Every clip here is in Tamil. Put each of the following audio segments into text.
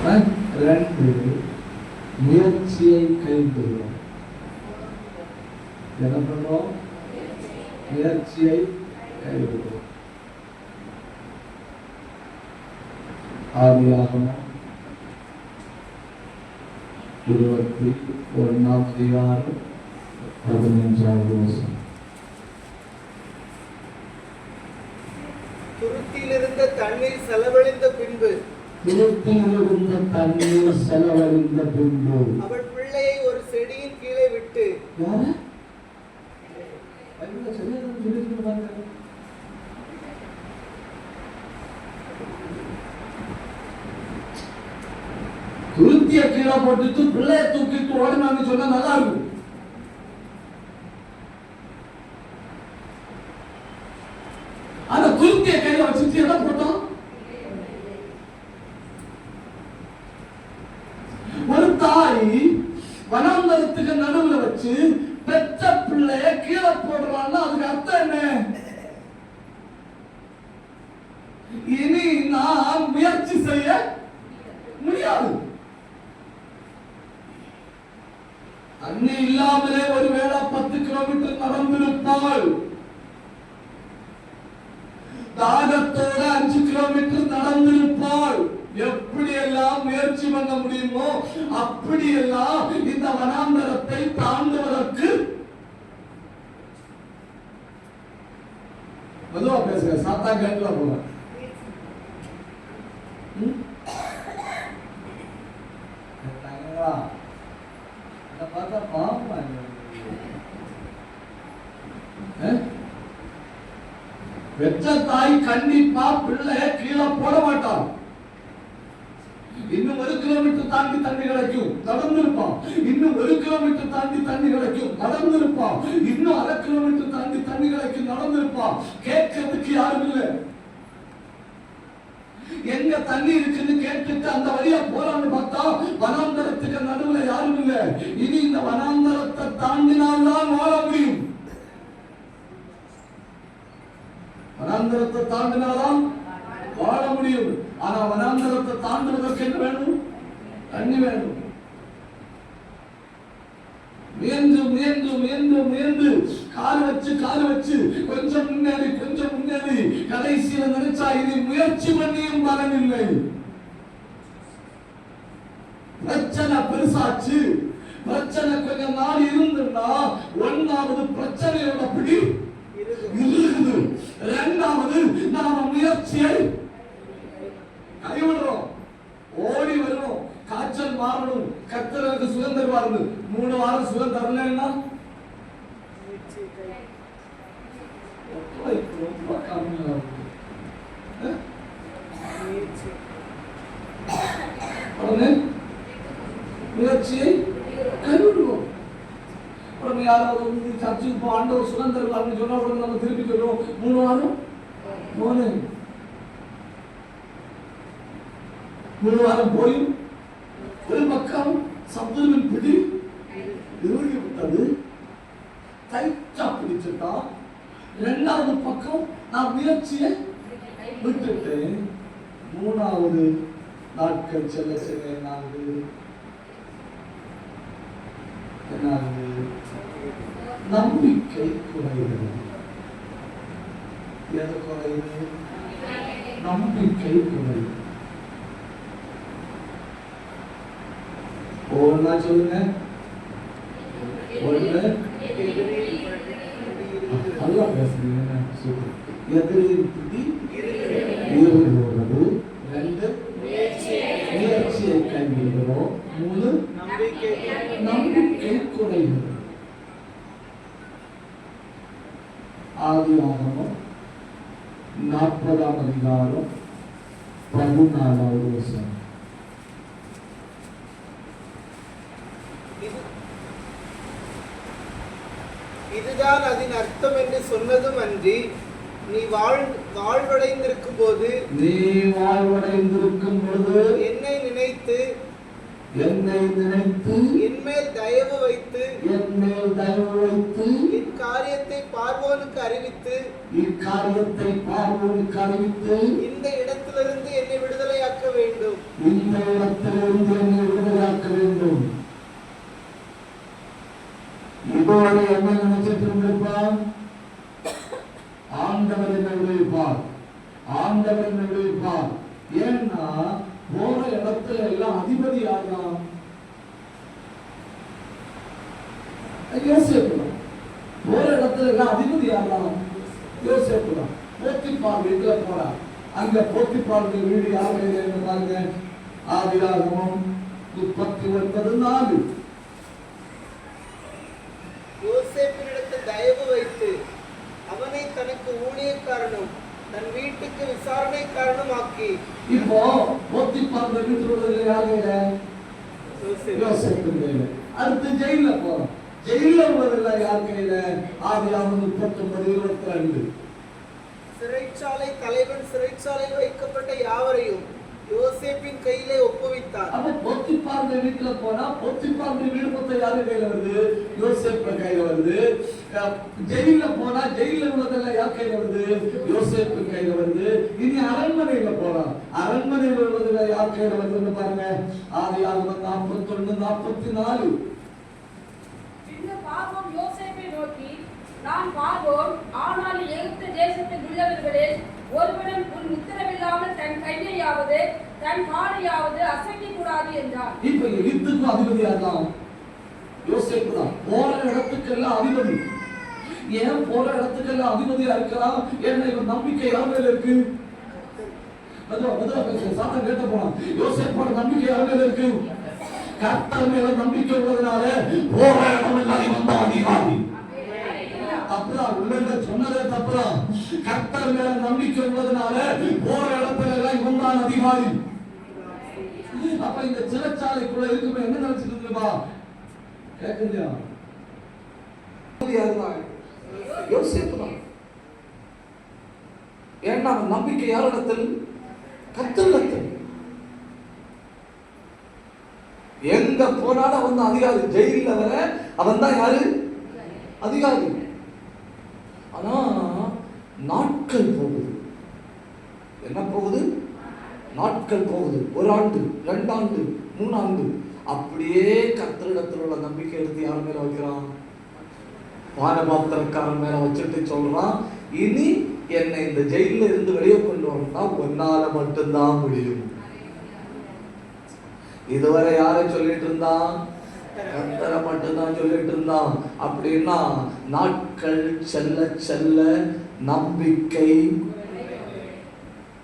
2 முயற்சியை கைவிடுகிறோம். என்ன பண்றோம்? முயற்சியை கைவிடுகிறோம். ஆதியாகமம் 21ஆம் அதிகாரம் 15வது வசனம். துருத்தியிலிருந்த தண்ணீர் செலவழிந்த பின்பு அவள் பிள்ளையை ஒரு செடியின் கீழே விட்டு துருத்திய கீழே போட்டுட்டு பிள்ளைய தூக்கிட்டு ஓடினான்னு சொன்னா நல்லா இருக்கும். அந்த துருத்திய கையில வச்சுட்டு என்ன போட்டோம்? ஒரு தாய் வனாந்தரத்துக்கு நடுவுல வச்சு பெற்ற பிள்ளைய கீழே போடுறான்னா அதுக்கு அர்த்தம் என்ன? இனி நான் முயற்சி செய்ய முடியாது. தண்ணி இல்லாமலே ஒருவேளை 10 கிலோமீட்டர் நடந்திருப்பாள். தாகத்தோட 5 கிலோமீட்டர் நடந்திருப்பாள். எப்படி எல்லாம் முயற்சி பண்ண முடியுமோ அப்படியெல்லாம் இந்த வனாந்தரத்தை தாண்டுவதற்கு மெதுவா பேசுங்க, சாத்தா கேட்கல போல. பார்த்தா பாவமா பெற்ற தாய் கண்டிப்பா பிள்ளைய கீழே போட மாட்டான். இன்னும் 1 கிலோமீட்டர் தாண்டி தண்ணி கிடைக்கும், நடந்திருப்பான். இன்னும் 1 கிலோமீட்டர் தாண்டி தண்ணி கிடைக்கும், நடந்திருப்பான். இன்னும் 1/2 கிலோமீட்டர் தாண்டி தண்ணி கிடைக்கும், நடந்திருப்பான். கேட்கறதுக்கு யாரும் இல்லை. எங்க தண்ணி இருக்குன்னு கேட்டுட்டு அந்த வழியா போறான்னு பார்த்தா வனாந்தரத்துக்கு நடுவுல யாரும் இல்லை. இனி இந்த வனாந்தரத்தை தாண்டினால்தான் வாழ முடியும். வனாந்தரத்தை தாண்டினால்தான் வாழ முடியும். ஆனா வனாந்தரத்தை தாண்டுவதற்கு என்ன வேணும்? தண்ணி வேணும். முயன்று முயன்று முயன்று முயன்று கால் வச்சு கொஞ்சம் முன்னேறி கடைசியில நினைச்சா இனி முயற்சி பண்ணியும் பலனில்லை. பிரச்சனை பெருசாச்சு. பிரச்சனை கொஞ்சம் நாள் இருந்துன்னா 1வது பிரச்சனையோட பிடி இருக்குது. 2வது நாம முயற்சியை கைவிடுறோம். ஓடி வரணும், காய்ச்சல் மாறணும், கர்த்தருக்கு சுகம் தருவாரு. 3 வாரம் சுகம் தரலன்னா ரொம்ப கம்மியா முயற்சியை கைவிடுவோம். உடனே யாராவது சர்ச்சுக்கு போ, ஆண்டவர் சுகம் தருவாருன்னு சொன்னா உடனே நம்ம திருப்பி சொல்லுவோம் 3 வாரம் 3 வாரம் போயும் ஒரு பக்கம் சத்துருவின் பிடி இறுகி விட்டது, டைட்டா பிடிச்சிட்டா. 2வது பக்கம் நான் முயற்சியை விட்டுட்டேன். 3வது நாட்கள் செல்ல என்னாகுது? நம்பிக்கை குறைகிறது. எது குறையுது? நம்பிக்கை குறையுது. ஒன்னா சொல்லுங்க. நல்லா பேசுறீங்க. எதிரின் பிடி இறுகுகிறது. 2 முயற்சியை கைவிடுகிறோம். 3 நம்பிக்கை குறைகிறது. ஆதியாகமம் 40ஆம் அதிகாரம் 14வது வசனம். இதுதான் அதன் அர்த்தம் என்று சொன்னதும் அன்றி, நீ வாழ்வடைந்திருக்கும் போது என்னை நினைத்து என்மேல் தயவு வைத்து இக்காரியத்தை பார்வோனுக்கு அறிவித்து இந்த இடத்திலிருந்து என்னை விடுதலையாக்க வேண்டும். இந்த இடத்திலிருந்து என்னை விடுதலையாக்க வேண்டும். இதோட என்ன நினைச்சிட்டு இருந்திருப்பான்? ஆண்டவர் என்னை விடுவிப்பார், ஆண்டவர் என்னை விடுவிப்பார். ஏன்னா போற இடத்துல எல்லாம் அதிபதி ஆகலாம். யோசிக்கலாம், போற இடத்துல எல்லாம் அதிபதி ஆகலாம். யோசிக்கலாம். போத்திபார் வீட்டுல போறா, அங்க போத்திபார் வீடு யார் கையில பாருங்க. ஆதியாகமம் 39:4. யோசேப்பினிடத்தில் தயவு வைத்து அவனை தனக்கு ஊழியக்காரனும் தன் வீட்டுக்கு விசாரணைக்காரனும் ஆக்கி. இப்போ போத்திபார் வீட்டுல உள்ளது யார் கையில? யோசேப்பு கையில. அடுத்து ஜெயில போறோம். ஜெயில உள்ளதெல்லாம் யார் கையில? ஆதியாகமம் 39:22. சிறைச்சாலை தலைவன் சிறைச்சாலையில் வைக்கப்பட்ட யாவரையும் யோசேப்பின் கையிலே ஒப்புவித்தார். அப்ப போத்திபார் வீட்டுல போனா போத்திபார் வீடு மொத்தம் யாரு கையில வருது? யோசேப்பு கையில வருது. ஜெயில போனா ஜெயில உள்ளதெல்லாம் யார் கையில வருது? யோசேப்பு கையில வருது. இனி அரண்மனையில போறோம். அரண்மனையில் உள்ளதெல்லாம் யார் கையில வருதுன்னு பாருங்க. ஆதியாகமம் 41:44. பார்வோன் யோசேப்பை நோக்கி, நான் பார்வோன், ஆனால் எகிப்து தேசத்தில் உள்ளவர்களில் ஒருவனும் உன் உத்தரவில்லாமல் தன் கையையாவது தன் காலையாவது அசைக்க கூடாது என்றார். இப்ப எகிப்துக்கு அதிபதியா தான் யோசேப்பு தான். போற இடத்துக்கெல்லாம் அதிபதி. ஏன் போற இடத்துக்கெல்லாம் அதிபதியா இருக்கிறான்? ஏன்னா இவன் நம்பிக்கை யார் மேல இருக்கு? சாத்தன் கேட்ட போனான். யோசேப்போட நம்பிக்கை யார் மேல இருக்கு? கர்த்தர் மேல நம்பிக்கை உள்ளதுனால போற இடமெல்லாம் இவன் தான் அதிகாரி. தப்புதான், உள்ள சொன்னதே தப்புதான். கர்த்தர் மேல நம்பிக்கை உள்ளதுனால போற இடத்துல எல்லாம் இவன் தான் அதிகாரி. அப்ப இந்த சிறைச்சாலைக்குள்ள இருக்குமே என்ன நினைச்சிட்டு இருப்பா? கேக்குறியா? யோசிப்பு தான். ஏன்னா நம்பிக்கை யாரிடத்தில்? கர்த்தரிடத்தில். எங்க போனாலும் அவன் தான் அதிகாரி. ஜெயில வர அவன் தான் யாரு? அதிகாரி. ஆனா நாட்கள் போகுது. என்ன போகுது? நாட்கள் போகுது. 1 ஆண்டு, 2 ஆண்டு, 3 ஆண்டு. அப்படியே கர்த்தரிடத்தில் உள்ள நம்பிக்கை எடுத்து யார் மேல வைக்கிறான்? பானபாத்திரக்காரன் மேல வச்சுட்டு சொல்றான், இனி என்னை இந்த ஜெயில இருந்து வெளியே கொண்டு வரணும்னா ஒன்னால மட்டும்தான் முடியும். இதுவரை யாரை சொல்லிட்டு இருந்தான்? கர்த்தரை மட்டும்தான் சொல்லிட்டு இருந்தான். அப்படின்னா நாட்கள் செல்ல செல்ல நம்பிக்கை,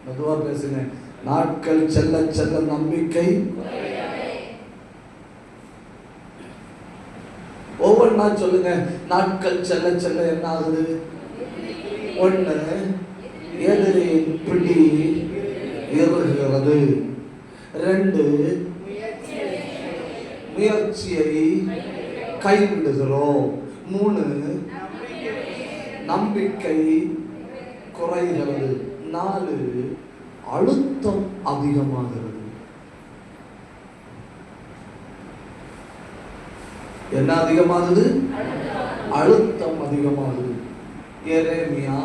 மெதுவா பேசுங்க, நாட்கள் செல்ல செல்ல நம்பிக்கை ஒவ்வொன்னா சொல்லுங்க. நாட்கள் செல்ல செல்ல என்ன ஆகுது? 1, எதிரியின் பிடி இறுகிறது. 2, முயற்சியை கைவிடுகிறோம். 3, நம்பிக்கை குறைகிறது. 4, அழுத்தம் அதிகமாகிறது. என்ன அதிகமாகுது? அழுத்தம் அதிகமாகுது. எரேமியா